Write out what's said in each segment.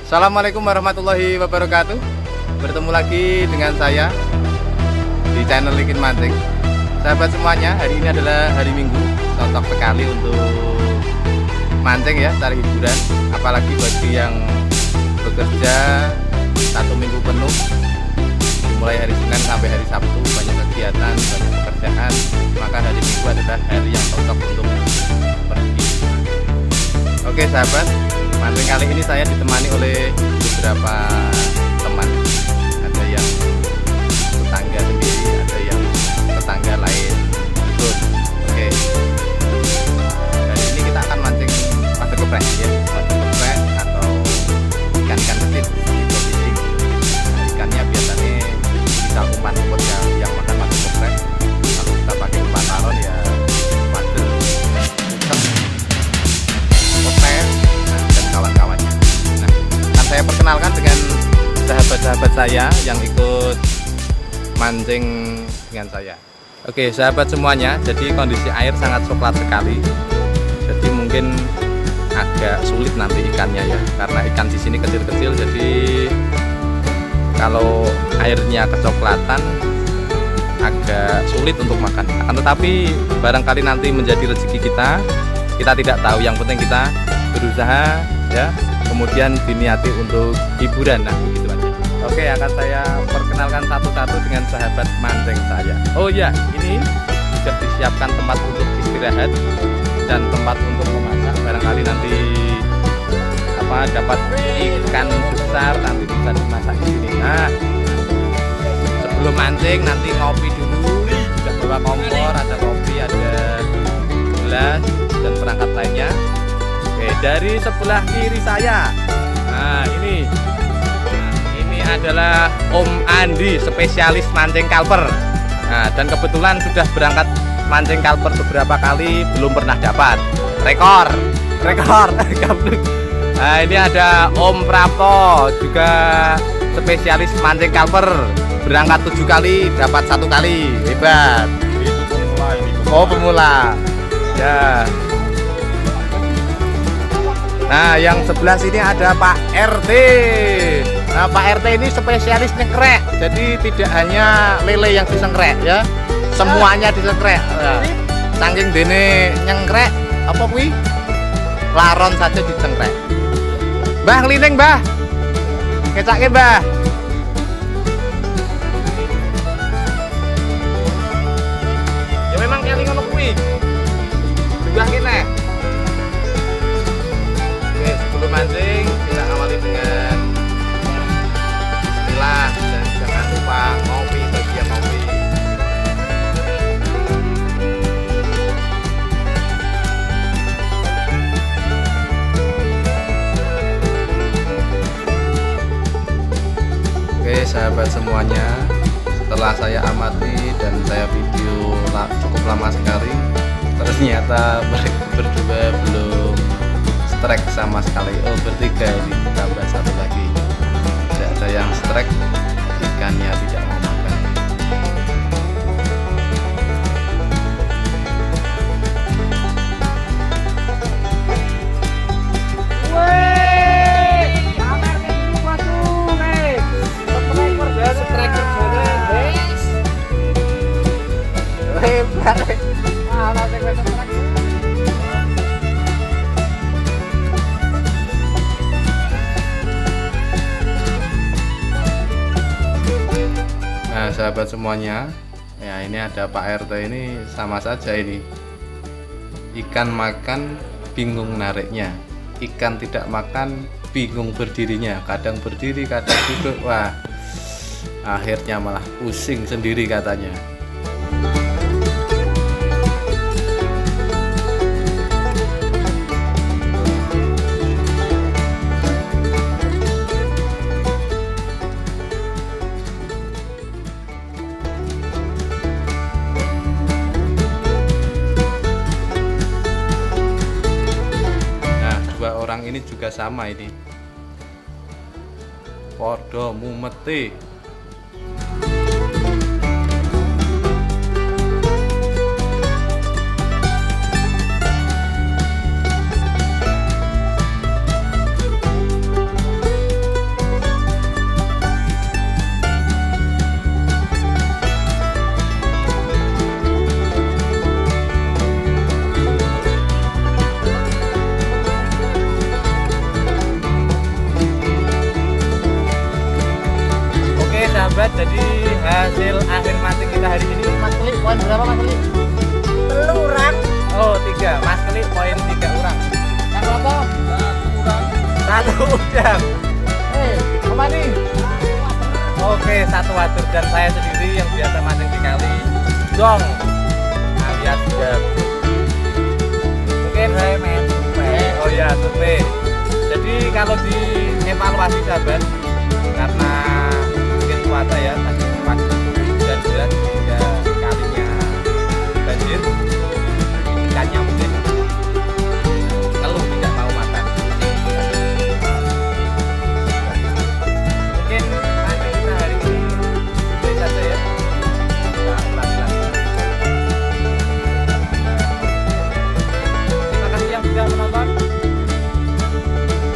Assalamualaikum warahmatullahi wabarakatuh. Bertemu lagi dengan saya di channel Likin Mancing. Sahabat semuanya, hari ini adalah hari Minggu, cocok sekali untuk mancing ya, cari hiburan. Apalagi bagi yang bekerja 1 minggu penuh, mulai hari Senin sampai hari Sabtu, banyak kegiatan, banyak pekerjaan, maka hari Minggu adalah hari yang cocok untuk pergi. Oke sahabat, mancing kali ini saya ditemani oleh beberapa teman. Ada yang tetangga sendiri, ada yang tetangga lain. Oke, hari ini kita akan mancing madu geprek ya, madu geprek atau ikan-ikan kecil di posisi. Ikannya biasanya bisa umpan umpan yang makan madu geprek. Kalau kita pakai umpan laron ya madu geprek dan kawan-kawannya. Nah, akan saya perkenalkan dengan sahabat-sahabat saya yang ikut mancing dengan saya. Oke sahabat semuanya, jadi kondisi air sangat coklat sekali. Jadi mungkin agak sulit nanti ikannya ya, karena ikan di sini kecil-kecil. Jadi kalau airnya kecoklatan agak sulit untuk makan. Akan tetapi barangkali nanti menjadi rezeki kita. Kita tidak tahu, yang penting kita berusaha ya. Kemudian diniati untuk hiburan. Nah begitu aja. Oke, akan saya perkenalkan satu-satu dengan sahabat mancing saya. Oh ya, ini sudah disiapkan tempat untuk istirahat dan tempat untuk memasak. Barangkali nanti dapat ikan besar nanti bisa dimasak di sini. Nah, sebelum mancing nanti ngopi dulu. Sudah bawa kompor, ada kopi, ada gelas dan perangkat lainnya. Oke, dari sebelah kiri saya. Nah, ini adalah Om Andi, spesialis mancing kalper. Nah, dan kebetulan sudah berangkat mancing kalper beberapa kali, belum pernah dapat rekor. Nah, ini ada Om Prapto, juga spesialis mancing kalper, berangkat 7 kali, dapat 1 kali, hebat. Itu pemula ini. Oh, pemula ya. Nah, yang sebelah sini ada Pak RT. Nah, Pak RT ini spesialis nyengkrek. Jadi tidak hanya lele yang disengkrek ya, semuanya disengkrek. Nah, saking dene nyengkrek apa kuwi? Laron saja disengkrek. Mbah ngelining, Mbah. Kecake, Mbah. Ya memang kali ngono kuwi. Sebelah kene. Oke, sebelum mancing kita awali dengan bismillah dan jangan lupa ngopi bagi yang ngopi. Oke sahabat semuanya, setelah saya amati dan saya video cukup lama sekali, ternyata mereka berdua belum strike sama sekali. Oh, bertiga ini, tambah 1 lagi. Tidak ada yang strike, ikannya tidak mau makan. Nah sahabat semuanya, ya ini ada Pak RT ini sama saja ini. Ikan makan bingung nariknya, ikan tidak makan bingung berdirinya. Kadang berdiri, kadang duduk. Wah, akhirnya malah pusing sendiri katanya. Orang ini juga sama ini, podo mumeti. berapa Mas Keli? Telu orang. Oh 3, Mas Keli poin 3 orang. Kang Loto? 1 orang. 1 udang. Apa nih? Oke, 1 wader dan saya sendiri yang biasa mancing di kali Dong alias jam. Mungkin saya main supe. Oh ya, supe. Jadi kalau di evaluasi sahabat, karena mungkin cuaca ya tadi pas hujan deras sehingga kalinya banjir, ikannya mungkin ngeluh tidak mau makan. Mungkin mancing kita hari ini itu saja ya. Kita ulangi lagi. Terima kasih yang sudah menonton.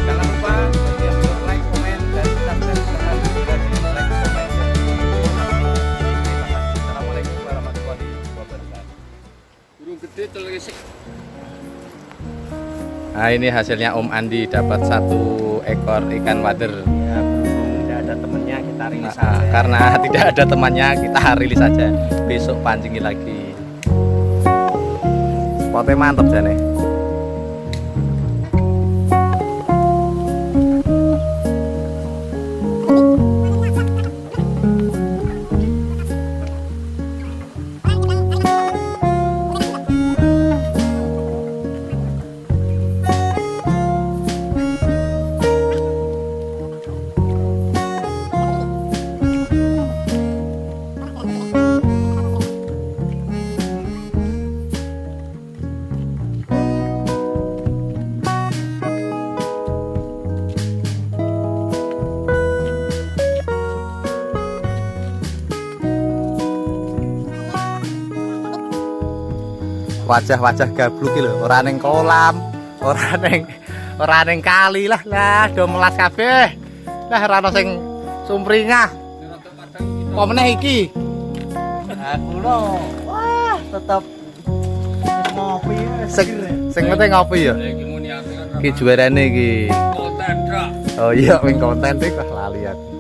Jangan lupa yang belum like, komen, dan subscribe silahkan juga di like, komen, dan terima kasih. Assalamualaikum warahmatullahi wabarakatuh. Burung gede telisik. Nah ini hasilnya Om Andi dapat 1 ekor ikan wader. Ya, berhubung tidak ada temennya kita rilis Nah, aja. karena tidak ada temannya kita rilis saja. Besok pancingi lagi. Spotnya mantep jane. Wajah-wajah gabluk lho, ora ning kolam, ora ning kali lah do melas kabeh. Lah ora ono sing sumringah. Apa meneh iki? Aku lo, wah tetap ngopi. Sing penting ngopi ya. Iki juarane iki. Konten rak. Oh iya, wing konten iki lali aku.